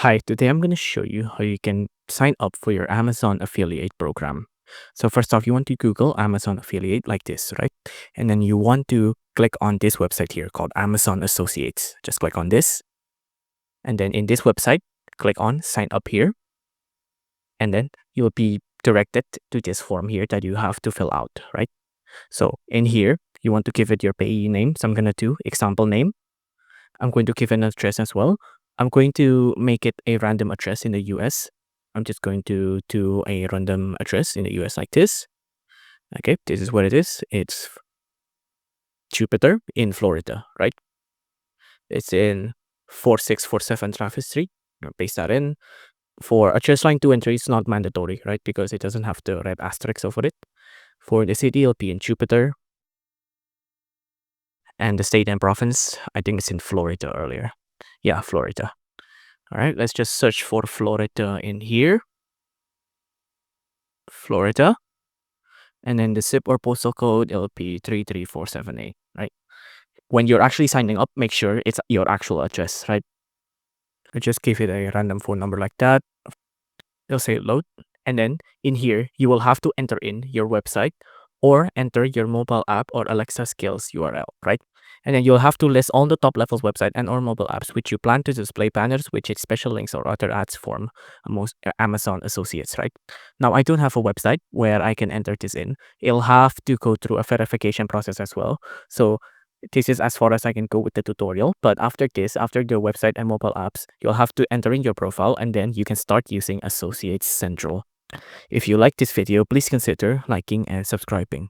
Hi, today I'm going to show you how you can sign up for your Amazon affiliate program. So first off, you want to Google Amazon affiliate like this, right? And then you want to click on this website here called Amazon Associates. Just click on this. And then in this website, click on sign up here. And then you'll be directed to this form here that you have to fill out, right? So in here, you want to give it your payee name. So I'm going to do example name. I'm going to give an address as well. I'm going to make it a random address in the US. I'm just going to do a random address in the US like this. Okay, this is what it is. It's Jupiter in Florida, right? It's in 4647 Travis Street. Paste that in. For address line 2 and 3, it's not mandatory, right? Because it doesn't have the red asterisk over it. For the city, it'll be in Jupiter. And the state and province, I think it's in Florida earlier. Yeah, Florida. All right, let's just search for Florida in here. Florida. And then the zip or postal code, it'll be 33478, right? When you're actually signing up, make sure it's your actual address, right? I just give it a random phone number like that. It'll say load. And then in here, you will have to enter in your website or enter your mobile app or Alexa skills URL, right? And then you'll have to list all the top levels website and or mobile apps which you plan to display banners, which special links or other ads form most Amazon associates, right? Now, I don't have a website where I can enter this in. It'll have to go through a verification process as well. So this is as far as I can go with the tutorial. But after this, after the website and mobile apps, you'll have to enter in your profile and then you can start using Associates Central. If you like this video, please consider liking and subscribing.